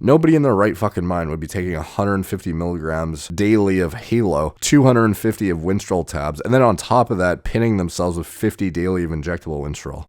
Nobody in their right fucking mind would be taking 150 milligrams daily of Halo, 250 of Winstrol tabs, and then on top of that, pinning themselves with 50 daily of injectable Winstrol.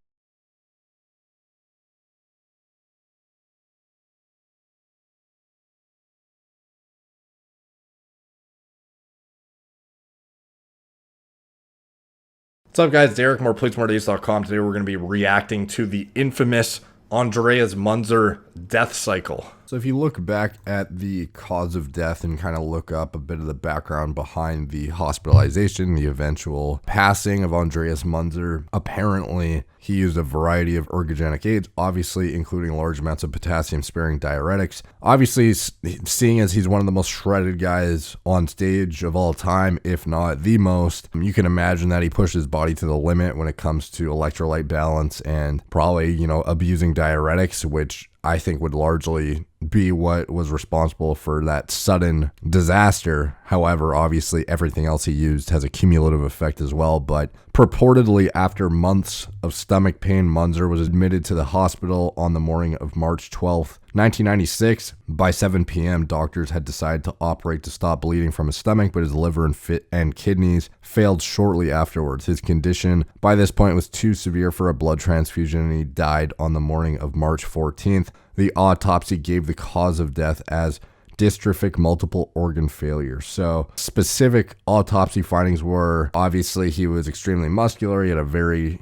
What's up, guys? Derek, moreplates.com. Today we're going to be reacting to the infamous Andreas Munzer death cycle. So if you look back at the cause of death and kind of look up a bit of the background behind the hospitalization, the eventual passing of Andreas Munzer, apparently he used a variety of ergogenic aids, obviously including large amounts of potassium-sparing diuretics. Obviously, seeing as he's one of the most shredded guys on stage of all time, if not the most, you can imagine that he pushed his body to the limit when it comes to electrolyte balance and probably, abusing diuretics, which I think would largely be what was responsible for that sudden disaster. However, obviously everything else he used has a cumulative effect as well. But purportedly after months of stomach pain, Munzer was admitted to the hospital on the morning of March 12th, 1996. By 7 p.m., doctors had decided to operate to stop bleeding from his stomach, but his liver and kidneys failed shortly afterwards. His condition by this point was too severe for a blood transfusion, and he died on the morning of March 14th. The autopsy gave the cause of death as dystrophic multiple organ failure. So specific autopsy findings were, obviously he was extremely muscular. He had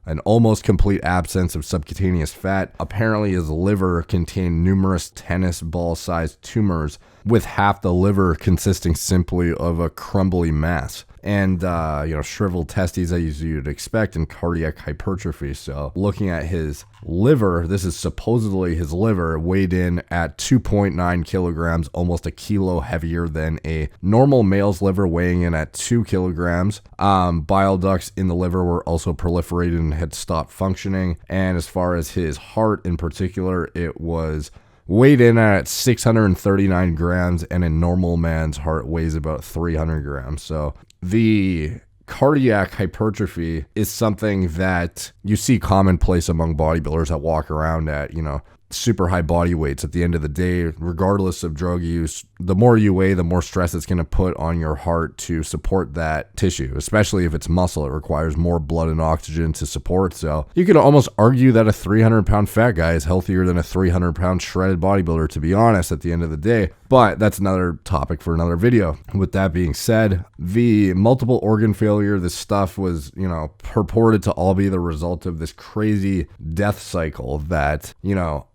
an almost complete absence of subcutaneous fat. Apparently his liver contained numerous tennis ball sized tumors, with half the liver consisting simply of a crumbly mass. And, shriveled testes as you'd expect, and cardiac hypertrophy. So looking at his liver, this is supposedly his liver, weighed in at 2.9 kilograms, almost a kilo heavier than a normal male's liver, weighing in at 2 kilograms. Bile ducts in the liver were also proliferated and had stopped functioning. And as far as his heart in particular, it was weighed in at 639 grams, and a normal man's heart weighs about 300 grams. So the cardiac hypertrophy is something that you see commonplace among bodybuilders that walk around at, super high body weights. At the end of the day, regardless of drug use, the more you weigh, the more stress it's going to put on your heart to support that tissue, especially if it's muscle. It requires more blood and oxygen to support. So you could almost argue that a 300-pound fat guy is healthier than a 300-pound shredded bodybuilder, to be honest, at the end of the day. But that's another topic for another video. With that being said, the multiple organ failure, this stuff was, purported to all be the result of this crazy death cycle that,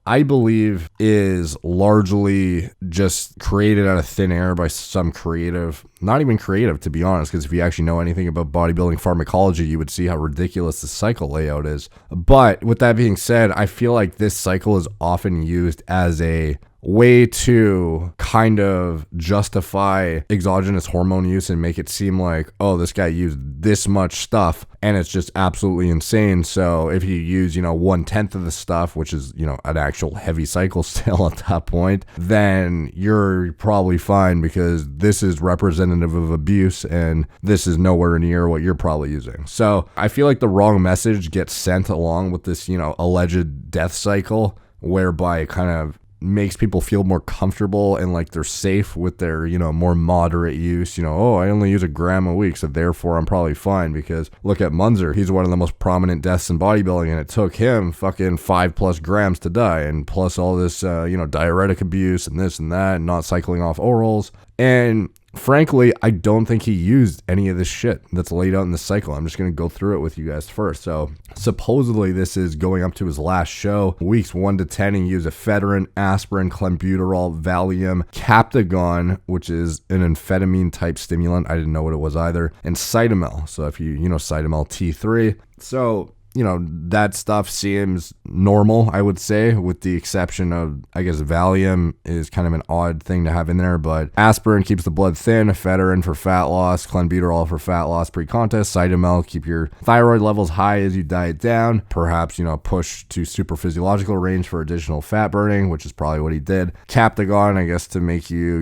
I believe is largely just created out of thin air by some creative, not even creative, to be honest, because if you actually know anything about bodybuilding pharmacology, you would see how ridiculous the cycle layout is. But with that being said, I feel like this cycle is often used as a way to kind of justify exogenous hormone use and make it seem like, oh, this guy used this much stuff and it's just absolutely insane. So if you use, 1/10 of the stuff, which is, an actual heavy cycle still at that point, then you're probably fine, because this is representative of abuse and this is nowhere near what you're probably using. So I feel like the wrong message gets sent along with this, alleged death cycle, whereby it kind of makes people feel more comfortable and like they're safe with their, more moderate use. Oh, I only use a gram a week, so therefore I'm probably fine. Because look at Munzer. He's one of the most prominent deaths in bodybuilding, and it took him fucking 5+ grams to die, and plus all this, diuretic abuse and this and that, and not cycling off orals. And frankly, I don't think he used any of this shit that's laid out in the cycle. I'm just going to go through it with you guys first. So supposedly this is going up to his last show. Weeks 1 to 10, he used ephedrine, aspirin, clenbuterol, Valium, Captagon, which is an amphetamine type stimulant. I didn't know what it was either. And Cytomel. So if you Cytomel T3. So that stuff seems normal, I would say, with the exception of, I guess, Valium is kind of an odd thing to have in there, but aspirin keeps the blood thin, ephedrine for fat loss, clenbuterol for fat loss pre-contest, Cytomel keep your thyroid levels high as you diet down, perhaps, push to super physiological range for additional fat burning, which is probably what he did. Captagon, I guess, to make you,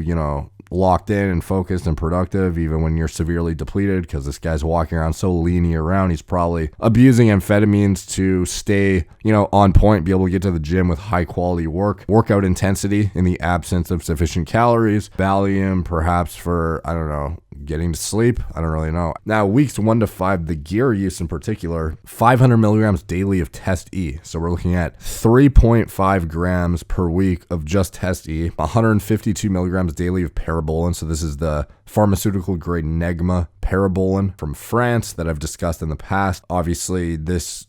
locked in and focused and productive, even when you're severely depleted, because this guy's walking around so lean year round. He's probably abusing amphetamines to stay, on point, be able to get to the gym with high quality workout intensity in the absence of sufficient calories, Valium, perhaps for, I don't know, getting to sleep. I don't really know. Now, weeks 1 to 5, the gear use in particular, 500 milligrams daily of test E. So we're looking at 3.5 grams per week of just test E, 152 milligrams daily of parabolin. So this is the pharmaceutical grade Negma parabolin from France that I've discussed in the past. Obviously, this,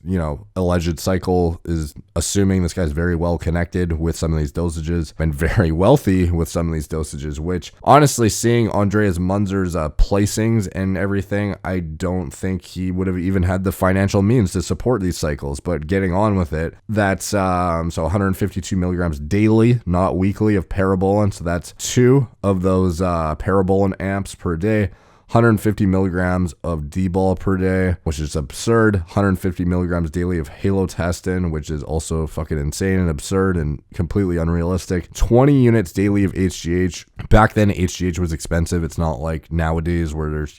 alleged cycle is assuming this guy's very well connected with some of these dosages and very wealthy with some of these dosages, which honestly, seeing Andreas Munzer's placings and everything, I don't think he would have even had the financial means to support these cycles, but getting on with it, that's so 152 milligrams daily, not weekly, of parabolin. So that's 2 of those parabolin amps per day. 150 milligrams of D-ball per day, which is absurd. 150 milligrams daily of halotestin, which is also fucking insane and absurd and completely unrealistic. 20 units daily of HGH. Back then, HGH was expensive. It's not like nowadays where there's,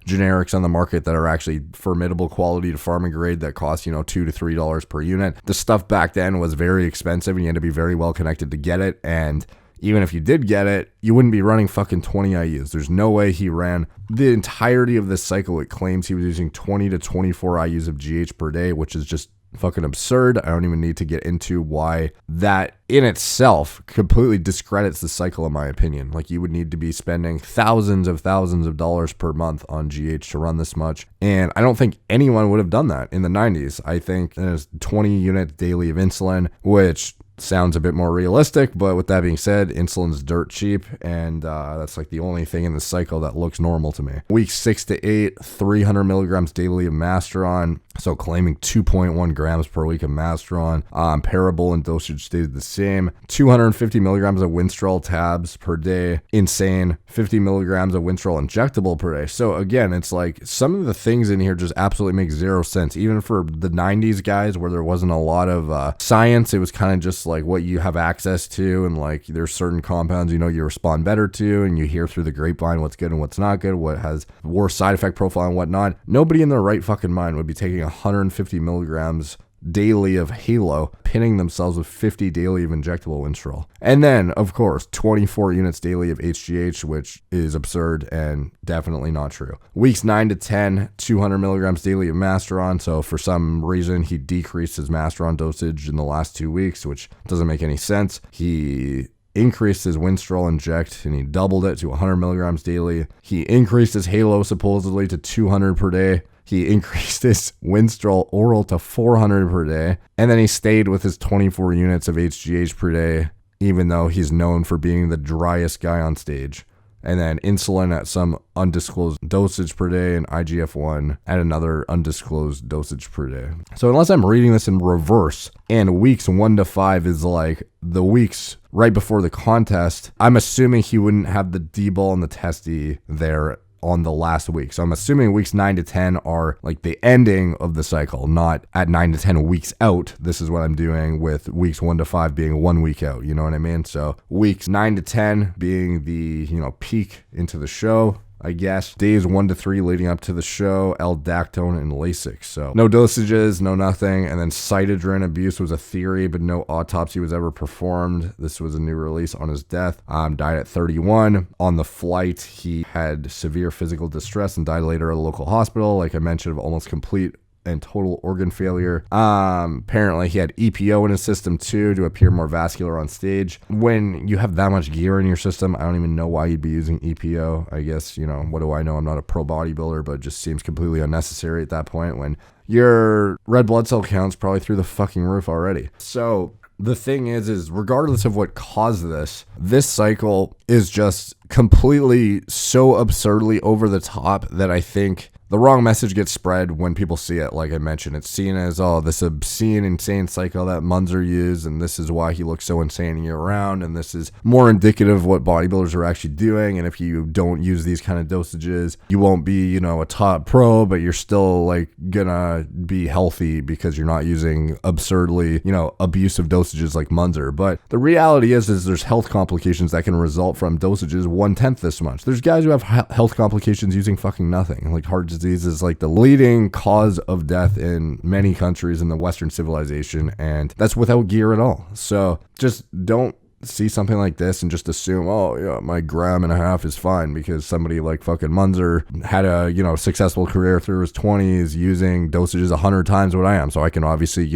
generics on the market that are actually formidable quality to pharma grade that cost, $2 to $3 per unit. The stuff back then was very expensive and you had to be very well connected to get it. And even if you did get it, you wouldn't be running fucking 20 IUs. There's no way he ran the entirety of this cycle. It claims he was using 20 to 24 IUs of GH per day, which is just fucking absurd. I don't even need to get into why that in itself completely discredits the cycle, in my opinion. Like, you would need to be spending thousands of dollars per month on GH to run this much. And I don't think anyone would have done that in the 90s. I think there's 20 units daily of insulin, which sounds a bit more realistic, but with that being said, insulin's dirt cheap, and that's like the only thing in the cycle that looks normal to me. Week 6 to 8, 300 milligrams daily of Masteron, so claiming 2.1 grams per week of Masteron. Parabolin dosage stayed the same. 250 milligrams of Winstrol tabs per day, insane. 50 milligrams of Winstrol injectable per day. So again, it's like some of the things in here just absolutely make zero sense. Even for the 90s guys where there wasn't a lot of science, it was kind of just like what you have access to, and like there's certain compounds you respond better to, and you hear through the grapevine what's good and what's not good, what has worse side effect profile and whatnot. Nobody in their right fucking mind would be taking 150 milligrams daily of Halo, pinning themselves with 50 daily of injectable Winstrol. And then, of course, 24 units daily of HGH, which is absurd and definitely not true. Weeks 9 to 10, 200 milligrams daily of Masteron. So for some reason, he decreased his Masteron dosage in the last 2 weeks, which doesn't make any sense. He increased his Winstrol inject and he doubled it to 100 milligrams daily. He increased his Halo supposedly to 200 per day. He increased his Winstrol oral to 400 per day, and then he stayed with his 24 units of HGH per day, even though he's known for being the driest guy on stage. And then insulin at some undisclosed dosage per day, and IGF-1 at another undisclosed dosage per day. So unless I'm reading this in reverse, and weeks 1 to 5 is like the weeks right before the contest, I'm assuming he wouldn't have the D-ball and the testy there on the last week. So I'm assuming weeks 9 to 10 are like the ending of the cycle, not at 9 to 10 weeks out. This is what I'm doing with weeks 1 to 5 being 1 week out. You know what I mean? So weeks 9 to 10 being the, peak into the show, I guess. Days 1 to 3 leading up to the show, L-Dactone and Lasix. So no dosages, no nothing. And then cytidrin abuse was a theory, but no autopsy was ever performed. This was a new release on his death. Died at 31. On the flight, he had severe physical distress and died later at a local hospital. Like I mentioned, of almost complete and total organ failure. Apparently he had EPO in his system too to appear more vascular on stage. When you have that much gear in your system, I don't even know why you'd be using EPO. I guess, what do I know? I'm not a pro bodybuilder, but it just seems completely unnecessary at that point when your red blood cell count's probably through the fucking roof already. So the thing is regardless of what caused this cycle is just completely so absurdly over the top that I think the wrong message gets spread when people see it. Like I mentioned, it's seen as, oh, this obscene, insane cycle that Munzer used, and this is why he looks so insane year round, and this is more indicative of what bodybuilders are actually doing. And if you don't use these kind of dosages, you won't be, a top pro, but you're still like gonna be healthy because you're not using absurdly, abusive dosages like Munzer. But the reality is there's health complications that can result from dosages 1/10 this much. There's guys who have health complications using fucking nothing. Like heart disease is like the leading cause of death in many countries in the Western civilization, and that's without gear at all. So just don't see something like this and just assume, oh yeah, my 1.5 grams is fine because somebody like fucking Munzer had a successful career through his 20s using dosages 100 times what I am, so I can obviously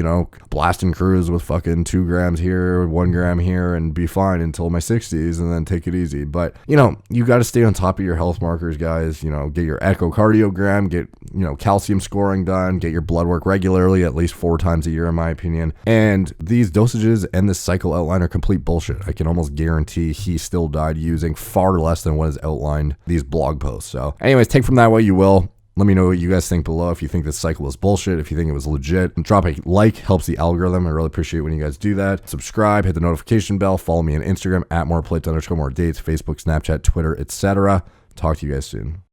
blast and cruise with fucking 2 grams here, 1 gram here, and be fine until my 60s and then take it easy. But you got to stay on top of your health markers, guys. Get your echocardiogram, get calcium scoring done, get your blood work regularly, at least 4 times a year in my opinion. And these dosages and this cycle outline are complete bullshit. I can almost guarantee he still died using far less than what is outlined these blog posts. So anyways, take from that what you will. Let me know what you guys think below. If you think this cycle is bullshit, if you think it was legit, and drop a like, helps the algorithm. I really appreciate when you guys do that. Subscribe, hit the notification bell, follow me on Instagram at moreplates_more dates, Facebook, Snapchat, Twitter, etc. Talk to you guys soon.